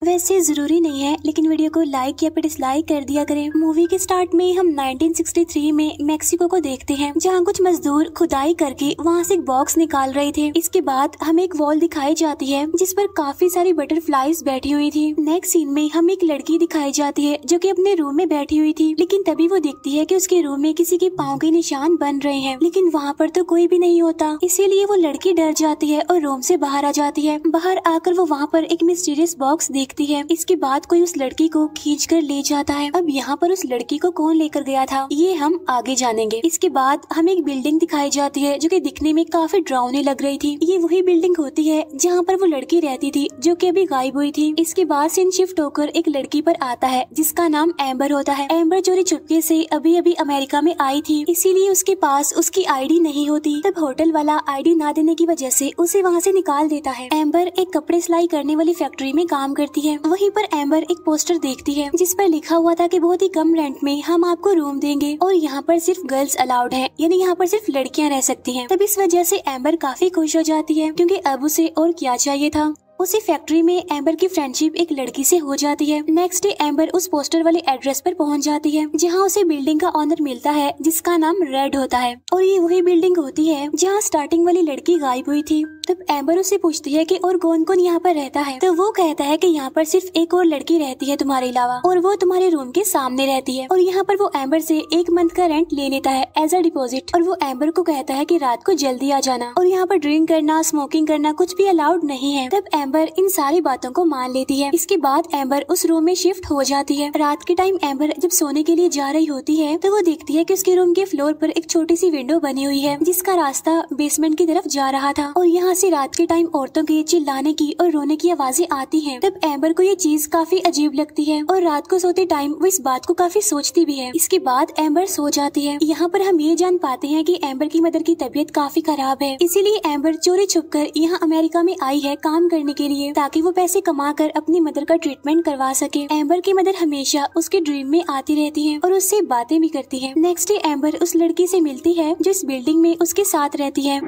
वैसे जरूरी नहीं है, लेकिन वीडियो को लाइक या फिर डिसलाइक कर दिया करें। मूवी के स्टार्ट में हम 1963 में मैक्सिको को देखते हैं, जहां कुछ मजदूर खुदाई करके वहां से एक बॉक्स निकाल रहे थे। इसके बाद हमें एक वॉल दिखाई जाती है जिस पर काफी सारी बटरफ्लाईज बैठी हुई थी। नेक्स्ट सीन में हमें एक लड़की दिखाई जाती है जो कि अपने रूम में बैठी हुई थी, लेकिन तभी वो देखती है कि उसके रूम में किसी के पाँव के निशान बन रहे हैं, लेकिन वहाँ पर तो कोई भी नहीं होता। इसीलिए वो लड़की डर जाती है और रूम से बाहर आ जाती है। बाहर आकर वो वहाँ पर एक मिस्टीरियस बॉक्स देखती है। इसके बाद कोई उस लड़की को खींच कर ले जाता है। अब यहाँ पर उस लड़की को कौन लेकर गया था ये हम आगे जानेंगे। इसके बाद हमें एक बिल्डिंग दिखाई जाती है जो कि दिखने में काफी डरावनी लग रही थी। ये वही बिल्डिंग होती है जहाँ पर वो लड़की रहती थी जो कि अभी गायब हुई थी। इसके बाद सीन शिफ्ट होकर एक लड़की पर आता है जिसका नाम एम्बर होता है। एम्बर चोरी चुपके से अभी अभी अमेरिका में आई थी, इसीलिए उसके पास उसकी आईडी नहीं होती। तब होटल वाला आईडी ना देने की वजह से उसे वहाँ से निकाल देता है। एम्बर एक कपड़े सिलाई करने वाली फैक्ट्री में काम करती है। वहीं पर एम्बर एक पोस्टर देखती है जिस पर लिखा हुआ था कि बहुत ही कम रेंट में हम आपको रूम देंगे और यहाँ पर सिर्फ गर्ल्स अलाउड हैं, यानी यहाँ पर सिर्फ लड़कियाँ रह सकती हैं। तब इस वजह से एम्बर काफी खुश हो जाती है, क्योंकि अब उसे और क्या चाहिए था। उसी फैक्ट्री में एम्बर की फ्रेंडशिप एक लड़की से हो जाती है। नेक्स्ट डे एम्बर उस पोस्टर वाले एड्रेस पर पहुंच जाती है जहां उसे बिल्डिंग का ऑनर मिलता है जिसका नाम रेड होता है, और ये वही बिल्डिंग होती है जहां स्टार्टिंग वाली लड़की गायब हुई थी। तब एम्बर उससे पूछती है कि और कौन कौन यहाँ पर रहता है, तो वो कहता है कि यहाँ पर सिर्फ एक और लड़की रहती है तुम्हारे अलावा, और वो तुम्हारे रूम के सामने रहती है। और यहाँ पर वो एम्बर से 1 मंथ का रेंट ले लेता है एज अ डिपॉजिट, और वो एम्बर को कहता है कि रात को जल्दी आ जाना, और यहाँ पर ड्रिंक करना, स्मोकिंग करना कुछ भी अलाउड नहीं है। तब एम्बर इन सारी बातों को मान लेती है। इसके बाद एम्बर उस रूम में शिफ्ट हो जाती है। रात के टाइम एम्बर जब सोने के लिए जा रही होती है तो वो देखती है कि उसके रूम के फ्लोर पर एक छोटी सी विंडो बनी हुई है जिसका रास्ता बेसमेंट की तरफ जा रहा था, और यहाँ से रात के टाइम औरतों के चिल्लाने की और रोने की आवाजें आती हैं। तब एम्बर को ये चीज काफी अजीब लगती है और रात को सोते टाइम वो इस बात को काफी सोचती भी है। इसके बाद एम्बर सो जाती है। यहाँ पर हम ये जान पाते हैं कि एम्बर की मदर की तबीयत काफी खराब है, इसीलिए एम्बर चोरी छुपकर यहाँ अमेरिका में आई है काम करने के लिए, ताकि वो पैसे कमाकर अपनी मदर का ट्रीटमेंट करवा सके। एम्बर की मदर हमेशा उसके ड्रीम में आती रहती है और उससे बातें भी करती है। नेक्स्ट डे एम्बर उस लड़की से मिलती है जो इस बिल्डिंग में उसके साथ रहती है,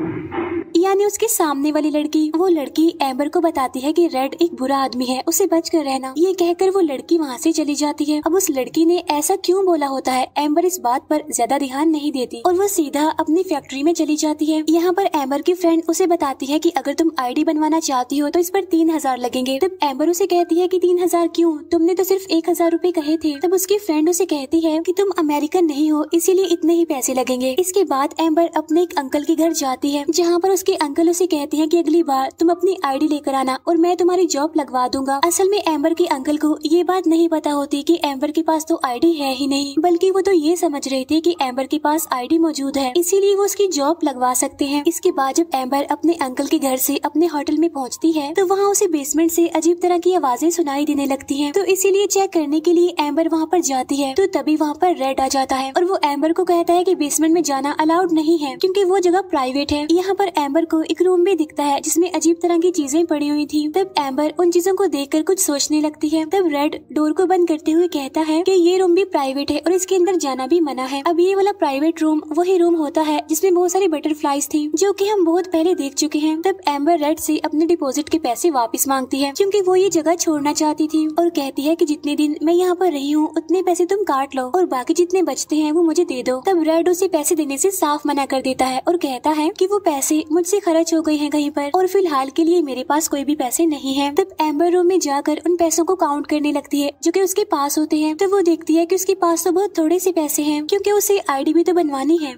यानी उसके सामने वाली लड़की। वो लड़की एम्बर को बताती है कि रेड एक बुरा आदमी है, उसे बच कर रहना। ये कहकर वो लड़की वहाँ से चली जाती है। अब उस लड़की ने ऐसा क्यों बोला होता है, एम्बर इस बात पर ज्यादा ध्यान नहीं देती और वो सीधा अपनी फैक्ट्री में चली जाती है। यहाँ पर एम्बर की फ्रेंड उसे बताती है कि अगर तुम आईडी बनवाना चाहती हो तो इस पर 3000 लगेंगे। तब एम्बर उसे कहती है कि 3000 क्यों, तुमने तो सिर्फ 1000 रूपए कहे थे। तब उसकी फ्रेंड उसे कहती है कि तुम अमेरिकन नहीं हो, इसीलिए इतने ही पैसे लगेंगे। इसके बाद एम्बर अपने एक अंकल के घर जाती है जहाँ पर उसके अंकल उसे कहते हैं कि अगली बार तुम अपनी आईडी लेकर आना और मैं तुम्हारी जॉब लगवा दूंगा। असल में एम्बर के अंकल को ये बात नहीं पता होती कि एम्बर के पास तो आईडी है ही नहीं, बल्कि वो तो ये समझ रहे थे कि एम्बर के पास आईडी मौजूद है, इसीलिए वो उसकी जॉब लगवा सकते हैं। इसके बाद जब एम्बर अपने अंकल के घर से अपने होटल में पहुंचती है तो वहाँ उसे बेसमेंट से अजीब तरह की आवाजें सुनाई देने लगती हैं। तो इसीलिए चेक करने के लिए एम्बर वहाँ पर जाती है, तो तभी वहाँ पर रेड आ जाता है और वो एम्बर को कहता है कि बेसमेंट में जाना अलाउड नहीं है क्योंकि वो जगह प्राइवेट है। यहाँ पर एम्बर को एक रूम भी दिखता है जिसमें अजीब तरह की चीजें पड़ी हुई थी। तब एम्बर उन चीजों को देखकर कुछ सोचने लगती है। तब रेड डोर को बंद करते हुए कहता है कि ये रूम भी प्राइवेट है और इसके अंदर जाना भी मना है। अब ये वाला प्राइवेट रूम वही रूम होता है जिसमें बहुत सारी बटरफ्लाईज थी जो कि हम बहुत पहले देख चुके हैं। तब एम्बर रेड से अपने डिपॉजिट के पैसे वापस मांगती है क्योंकि वो ये जगह छोड़ना चाहती थी, और कहती है कि जितने दिन मैं यहाँ पर रही हूँ उतने पैसे तुम काट लो और बाकी जितने बचते हैं वो मुझे दे दो। तब रेड उसे पैसे देने से साफ मना कर देता है और कहता है कि वो पैसे मुझसे खर्च हो गए हैं कहीं पर और फिलहाल के लिए मेरे पास कोई भी पैसे नहीं है। तब एम्बर रूम में जाकर उन पैसों को काउंट करने लगती है जो कि उसके पास होते हैं। तो वो देखती है कि उसके पास तो बहुत थोड़े से पैसे हैं क्योंकि उसे आईडी भी तो बनवानी है।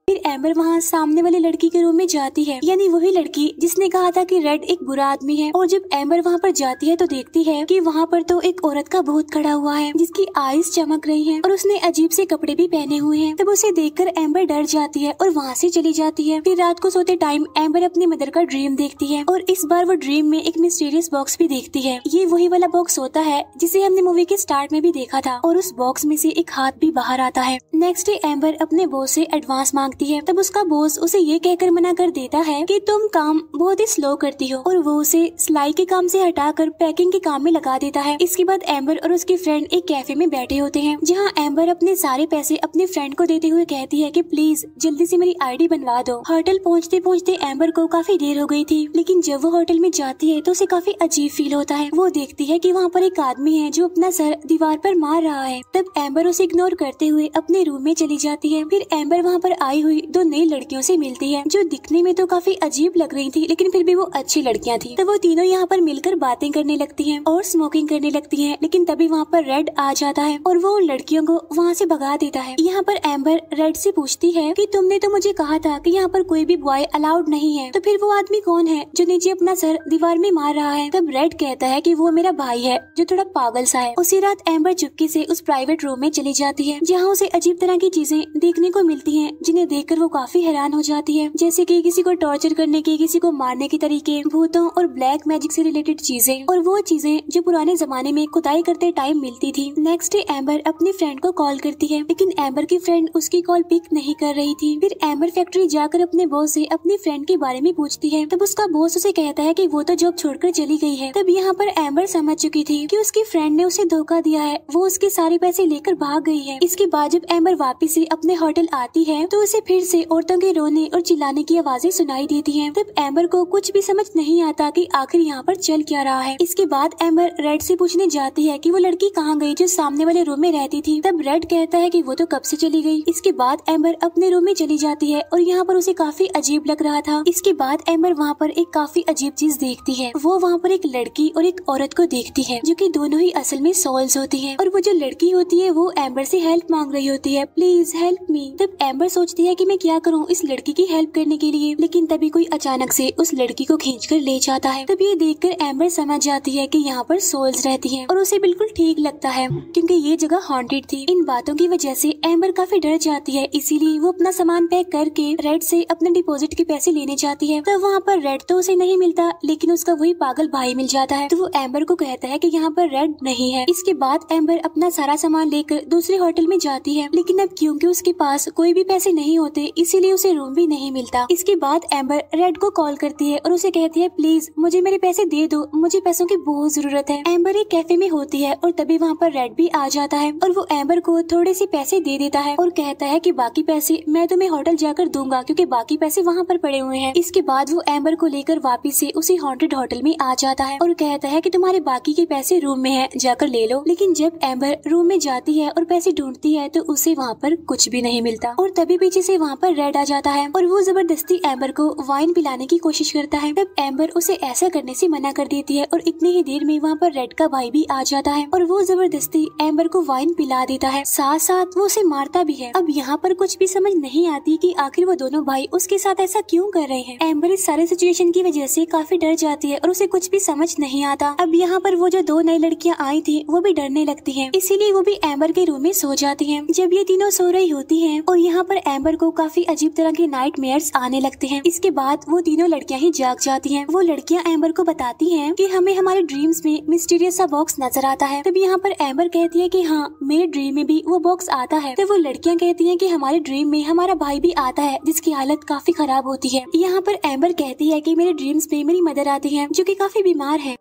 फिर एम्बर वहाँ सामने वाली लड़की के रूम में जाती है, यानी वही लड़की जिसने कहा था कि रेड एक बुरा आदमी है। और जब एम्बर वहाँ पर जाती है तो देखती है कि वहाँ पर तो एक औरत का भूत खड़ा हुआ है जिसकी आईज चमक रही हैं और उसने अजीब से कपड़े भी पहने हुए हैं। तब उसे देखकर एम्बर डर जाती है और वहाँ से चली जाती है। फिर रात को सोते टाइम एम्बर अपनी मदर का ड्रीम देखती है और इस बार वो ड्रीम में एक मिस्टीरियस बॉक्स भी देखती है। ये वही वाला बॉक्स होता है जिसे हमने मूवी के स्टार्ट में भी देखा था, और उस बॉक्स में से एक हाथ भी बाहर आता है। नेक्स्ट डे एम्बर अपने बॉस से एडवांस मांगती मांगती है। तब उसका बॉस उसे ये कहकर मना कर देता है कि तुम काम बहुत ही स्लो करती हो, और वो उसे सिलाई के काम से हटाकर पैकिंग के काम में लगा देता है। इसके बाद एम्बर और उसकी फ्रेंड एक कैफे में बैठे होते हैं, जहाँ एम्बर अपने सारे पैसे अपने फ्रेंड को देते हुए कहती है कि प्लीज जल्दी से मेरी आईडी बनवा दो। होटल पहुँचते पहुँचते एम्बर को काफी देर हो गई थी, लेकिन जब वो होटल में जाती है तो उसे काफी अजीब फील होता है। वो देखती है कि वहाँ पर एक आदमी है जो अपना सर दीवार पर मार रहा है। तब एम्बर उसे इग्नोर करते हुए अपने रूम में चली जाती है। फिर एम्बर वहाँ पर आई हुई दो नई लड़कियों से मिलती है, जो दिखने में तो काफी अजीब लग रही थी, लेकिन फिर भी वो अच्छी लड़कियाँ थी। तब वो तीनों यहाँ पर मिलकर बातें करने लगती हैं और स्मोकिंग करने लगती हैं, लेकिन तभी वहाँ पर रेड आ जाता है और वो उन लड़कियों को वहाँ से भगा देता है। यहाँ पर एम्बर रेड से पूछती है कि तुमने तो मुझे कहा था कि यहाँ पर कोई भी बॉय अलाउड नहीं है, तो फिर वो आदमी कौन है जो नीचे अपना सर दीवार में मार रहा है। तब रेड कहता है कि वो मेरा भाई है जो थोड़ा पागल सा है। उसी रात एम्बर चुपके से उस प्राइवेट रूम में चली जाती है, जहाँ उसे अजीब तरह की चीजें देखने को मिलती हैं, जिन्हें देखकर वो काफी हैरान हो जाती है, जैसे कि किसी को टॉर्चर करने के, किसी को मारने के तरीके, भूतों और ब्लैक मैजिक से रिलेटेड चीजें, और वो चीजें जो पुराने जमाने में खुदाई करते टाइम मिलती थी। नेक्स्ट डे एम्बर अपनी फ्रेंड को कॉल करती है, लेकिन एम्बर की फ्रेंड उसकी कॉल पिक नहीं कर रही थी। फिर एम्बर फैक्ट्री जाकर अपने बॉस से अपनी फ्रेंड के बारे में पूछती है। तब उसका बॉस उसे कहता है कि वो तो जॉब छोड़कर चली गई है। तब यहाँ पर एम्बर समझ चुकी थी कि उसकी फ्रेंड ने उसे धोखा दिया है, वो उसके सारे पैसे लेकर भाग गई है। इसके बाद जब एम्बर वापस से अपने होटल आती है तो उसे फिर से औरतों के रोने और चिल्लाने की आवाजें सुनाई देती हैं। तब एम्बर को कुछ भी समझ नहीं आता कि आखिर यहाँ पर चल क्या रहा है। इसके बाद एम्बर रेड से पूछने जाती है कि वो लड़की कहाँ गई जो सामने वाले रूम में रहती थी। तब रेड कहता है कि वो तो कब से चली गई। इसके बाद एम्बर अपने रूम में चली जाती है और यहाँ पर उसे काफी अजीब लग रहा था। इसके बाद एम्बर वहाँ पर एक काफी अजीब चीज देखती है। वो वहाँ पर एक लड़की और एक औरत को देखती है, जो कि दोनों ही असल में सोल्स होती हैं, और वो जो लड़की होती है वो एम्बर से हेल्प मांग रही होती है, प्लीज हेल्प मी। तब एम्बर सोचती है कि मैं क्या करूँ इस लड़की की हेल्प करने के लिए, लेकिन तभी कोई अचानक से उस लड़की को खींचकर ले जाता है। तब ये देखकर एम्बर समझ जाती है कि यहाँ पर सोल्स रहती हैं, और उसे बिल्कुल ठीक लगता है क्योंकि ये जगह हॉन्टेड थी। इन बातों की वजह से एम्बर काफी डर जाती है, इसीलिए वो अपना सामान पैक करके रेड से अपने डिपॉजिट के पैसे लेने जाती है। तब वहाँ पर रेड तो उसे नहीं मिलता, लेकिन उसका वही पागल भाई मिल जाता है। तो वो एम्बर को कहता है कि यहाँ पर रेड नहीं है। इसके बाद एम्बर अपना सारा सामान लेकर दूसरे होटल में जाती है, लेकिन अब क्योंकि उसके पास कोई भी पैसे नहीं होते इसीलिए उसे रूम भी नहीं मिलता। इसके बाद एम्बर रेड को कॉल करती है और उसे कहती है प्लीज मुझे मेरे पैसे दे दो, मुझे पैसों की बहुत जरूरत है। एम्बर एक कैफे में होती है और तभी वहाँ पर रेड भी आ जाता है और वो एम्बर को थोड़े से पैसे दे देता है और कहता है कि बाकी पैसे मैं तुम्हें होटल जाकर दूंगा क्योंकि बाकी पैसे वहाँ पर पड़े हुए हैं। इसके बाद वो एम्बर को लेकर वापिस से उसी हॉन्टेड होटल में आ जाता है और कहता है कि तुम्हारे बाकी के पैसे रूम में है, जाकर ले लो। लेकिन जब एम्बर रूम में जाती है और पैसे ढूंढती है तो उसे वहाँ पर कुछ भी नहीं मिलता और तभी पीछे से वहाँ पर रेड आ जाता है और वो जबरदस्ती एम्बर को वाइन पिलाने की कोशिश करता है। तब एम्बर उसे ऐसा करने से मना कर देती है और इतनी ही देर में वहाँ पर रेड का भाई भी आ जाता है और वो जबरदस्ती एम्बर को वाइन पिला देता है, साथ साथ वो उसे मारता भी है। अब यहाँ पर कुछ भी समझ नहीं आती कि आखिर वो दोनों भाई उसके साथ ऐसा क्यों कर रहे हैं। एम्बर इस सारे सिचुएशन की वजह से काफी डर जाती है और उसे कुछ भी समझ नहीं आता। अब यहाँ पर वो जो दो नई लड़कियाँ आई थी वो भी डरने लगती हैं, इसीलिए वो भी एम्बर के रूम में सो जाती हैं। जब ये तीनों सो रही होती हैं और यहाँ पर एम्बर को काफी अजीब तरह के नाइटमेयर्स आने लगते हैं। इसके बाद वो तीनों लड़कियाँ ही जाग जाती हैं। वो लड़कियाँ एम्बर को बताती हैं कि हमें हमारे ड्रीम्स में मिस्टीरियस सा बॉक्स नजर आता है। तब यहाँ पर एम्बर कहती है कि हाँ मेरे ड्रीम में भी वो बॉक्स आता है। तो वो लड़कियाँ कहती हैं कि हमारे ड्रीम में हमारा भाई भी आता है जिसकी हालत काफी खराब होती है। यहाँ पर एम्बर कहती है कि मेरे ड्रीम्स में मेरी मदर आती है जो कि काफी बीमार है।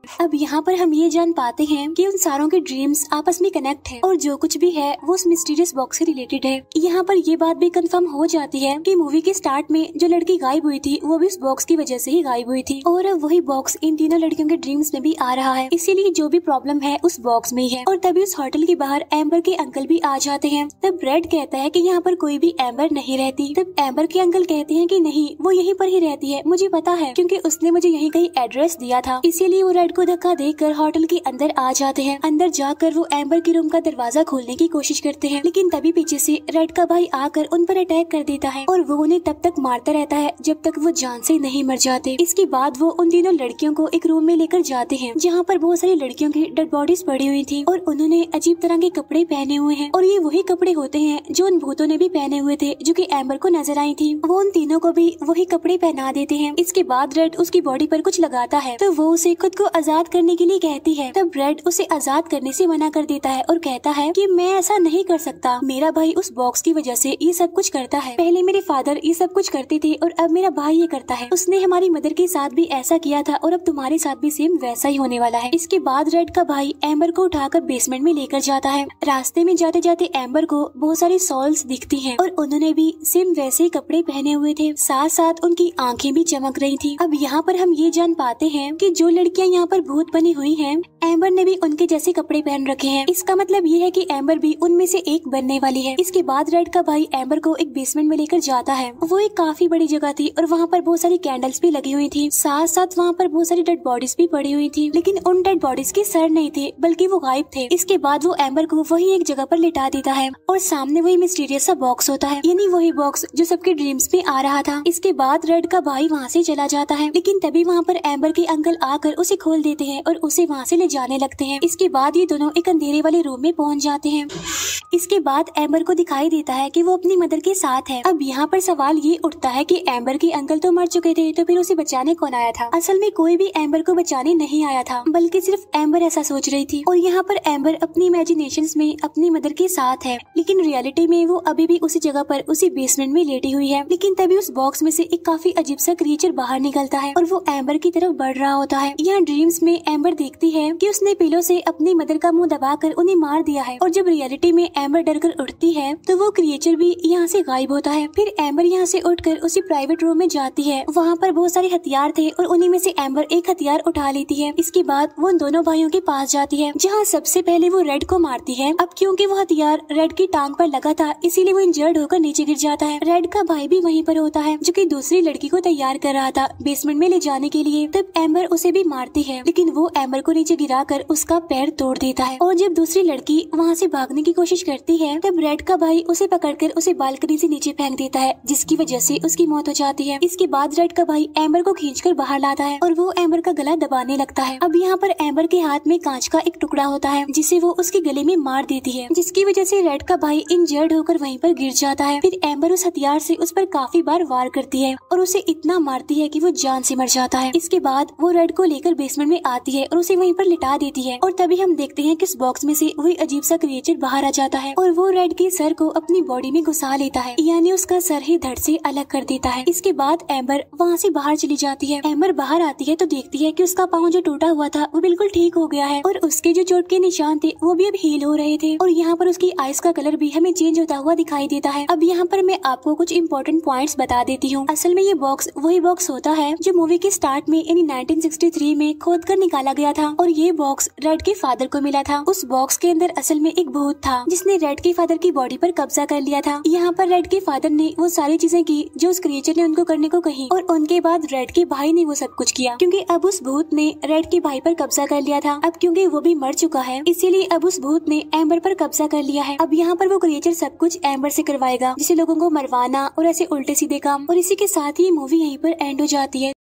अब यहाँ पर हम ये जान पाते हैं कि उन सारों के ड्रीम्स आपस में कनेक्ट हैं और जो कुछ भी है वो उस मिस्टीरियस बॉक्स से रिलेटेड है। यहाँ पर ये बात भी कंफर्म हो जाती है कि मूवी के स्टार्ट में जो लड़की गायब हुई थी वो भी उस बॉक्स की वजह से ही गायब हुई थी और वही बॉक्स इन तीनों लड़कियों के ड्रीम्स में भी आ रहा है, इसीलिए जो भी प्रॉब्लम है उस बॉक्स में ही है। और तभी उस होटल के बाहर एम्बर के अंकल भी आ जाते हैं। तब रेड कहता है कि यहाँ पर कोई भी एम्बर नहीं रहती। तब एम्बर के अंकल कहते हैं कि नहीं वो यहीं पर ही रहती है, मुझे पता है क्योंकि उसने मुझे यहीं कहीं एड्रेस दिया था। इसीलिए वो रेड को धक्का देकर होटल के अंदर आ जाते हैं। अंदर जाकर वो एम्बर के रूम का दरवाजा खोलने की कोशिश करते हैं, लेकिन तभी पीछे से रेड का भाई आकर उन पर अटैक कर देता है और वो उन्हें तब तक मारता रहता है जब तक वो जान से नहीं मर जाते। इसके बाद वो उन तीनों लड़कियों को एक रूम में लेकर जाते हैं जहाँ पर बहुत सारी लड़कियों की डेड बॉडीज पड़ी हुई थी और उन्होंने अजीब तरह के कपड़े पहने हुए हैं और ये वही कपड़े होते हैं जो उन भूतों ने भी पहने हुए थे जो कि एम्बर को नजर आई थी। वो उन तीनों को भी वही कपड़े पहना देते हैं। इसके बाद रेड उसकी बॉडी पर कुछ लगाता है तो वो उसे खुद को आजाद करने के लिए कहती है। तब रेड उसे आजाद करने से मना कर देता है और कहता है कि मैं ऐसा नहीं कर सकता, मेरा भाई उस बॉक्स की वजह से ये सब कुछ करता है। पहले मेरे फादर ये सब कुछ करते थे और अब मेरा भाई ये करता है। उसने हमारी मदर के साथ भी ऐसा किया था और अब तुम्हारे साथ भी सेम वैसा ही होने वाला है। इसके बाद रेड का भाई एम्बर को उठाकर बेसमेंट में लेकर जाता है। रास्ते में जाते जाते एम्बर को बहुत सारी सॉल्स दिखती हैं और उन्होंने भी सेम वैसे ही कपड़े पहने हुए थे, साथ साथ उनकी आंखें भी चमक रही थी। अब यहाँ पर हम ये जान पाते हैं कि जो लड़कियाँ यहाँ पर भूत बनी हुई हैं, एम्बर ने भी उनके जैसे कपड़े पहन रखे हैं। इसका मतलब ये है कि एम्बर भी उनमें से एक बनने वाली है। इसके बाद रेड का भाई एम्बर को एक बेसमेंट में लेकर जाता है। वो एक काफी बड़ी जगह थी और वहाँ पर बहुत सारी कैंडल्स भी लगी हुई थी, साथ साथ वहाँ पर बहुत सारी डेड बॉडीज भी पड़ी हुई थी, लेकिन उन डेड बॉडीज के सर नहीं थे बल्कि वो गायब थे। इसके बाद वो एम्बर को वही एक जगह पर लिटा देता है और सामने वही मिस्टीरियस सा बॉक्स होता है, यानी वही बॉक्स जो सबके ड्रीम्स में आ रहा था। इसके बाद रेड का भाई वहाँ से चला जाता है, लेकिन तभी वहाँ पर एम्बर के अंकल आकर उसे खोल देते हैं और उसे वहाँ से ले जाने लगते हैं। इसके बाद ये दोनों एक अंधेरे वाले रूम में पहुँच जाते हैं। इसके बाद एम्बर को दिखाई देता है कि वो अपनी मदर के साथ है। अब यहाँ पर सवाल ये उठता है कि एम्बर के अंकल तो मर चुके थे, तो फिर उसे बचाने कौन आया था? असल में कोई भी एम्बर को बचाने नहीं आया था, बल्कि सिर्फ एम्बर ऐसा सोच रही थी। और यहाँ पर एम्बर अपनी इमेजिनेशंस में अपनी मदर के साथ है, लेकिन रियलिटी में वो अभी भी उसी जगह पर उसी बेसमेंट में लेटी हुई है। लेकिन तभी उस बॉक्स में से एक काफी अजीब सा क्रिएचर बाहर निकलता है और वो एम्बर की तरफ बढ़ रहा होता है। यहाँ ड्रीम्स में एम्बर देखती है कि उसने पिलो से अपनी मदर का मुंह दबाकर उन्हें मार दिया है, और जब रियलिटी में एम्बर डरकर उठती है तो वो क्रिएचर भी यहाँ से गायब होता है। फिर एम्बर यहाँ से उठकर उसी प्राइवेट रूम में जाती है। वहाँ पर बहुत सारे हथियार थे और उन्हीं में से एम्बर एक हथियार उठा लेती है। इसके बाद वो उन दोनों भाइयों के पास जाती है, जहाँ सबसे पहले वो रेड को मारती है। अब क्योंकि वो हथियार रेड की टांग पर लगा था, इसीलिए वो इंजर्ड होकर नीचे गिर जाता है। रेड का भाई भी वहीं पर होता है, जो कि दूसरी लड़की को तैयार कर रहा था बेसमेंट में ले जाने के लिए। तब एम्बर उसे भी मारती है, लेकिन वो एम्बर को नीचे गिराकर उसका पैर तोड़ देता है। और जब दूसरी लड़की वहाँ से भागने की कोशिश करती है, तब रेड का भाई उसे पकड़कर उसे बालकनी से नीचे फेंक देता है, जिसकी वजह से उसकी मौत हो जाती है। इसके बाद रेड का भाई एम्बर को खींचकर बाहर लाता है और वो एम्बर का गला दबाने लगता है। अब यहाँ पर एम्बर के हाथ में कांच का एक टुकड़ा होता है, जिसे वो उसके गले में मार देती है, जिसकी वजह से रेड का भाई इंजर्ड होकर वहीं पर गिर जाता है। फिर एम्बर उस हथियार से उस पर काफी बार वार करती है और उसे इतना मारती है कि वो जान से मर जाता है। इसके बाद वो रेड को लेकर बेसमेंट में आती है और उसे वहीं पर लिटा देती है। और तभी हम देखते हैं कि इस बॉक्स में से वही अजीब सा क्रिएचर बाहर आ जाता है और वो रेड के सर को अपनी बॉडी में घुसा लेता है, यानी उसका सर ही धड़ से अलग कर देता है। इसके बाद एम्बर वहाँ से बाहर चली जाती है। एम्बर बाहर आती है तो देखती है कि उसका पाँव जो टूटा हुआ था वो बिल्कुल ठीक हो गया है और उसके जो चोट के निशान थे वो भी अब हील हो रहे थे। और यहाँ पर उसकी आइस का कलर भी हमें चेंज होता हुआ दिखाई देता है। अब यहाँ पर मैं आपको कुछ इम्पोर्टेंट पॉइंट्स बता देती हूँ। असल में ये बॉक्स वही बॉक्स होता है जो मूवी के स्टार्ट में यानी 1963 में खोद कर निकाला गया था, और ये बॉक्स रेड के फादर को मिला था। उस बॉक्स के अंदर असल में एक भूत था जिसने रेड के फादर की बॉडी पर कब्जा कर लिया था। यहाँ पर रेड के फादर ने वो सारी चीजें की जो उस क्रिएचर ने उनको करने को कही, और उनके बाद रेड के भाई ने वो सब कुछ किया, क्योंकि अब उस भूत ने रेड के भाई पर कब्जा कर लिया था। अब क्योंकि वो भी मर चुका है, इसीलिए अब उस भूत ने एम्बर पर कब्जा कर लिया है। अब यहाँ पर वो क्रिएचर सब कुछ एम्बर से करवाएगा, जिसे लोगों को मरवाना और ऐसे उल्टे सीधे काम। और इसी के साथ ही मूवी यहीं पर एंड हो जाती है।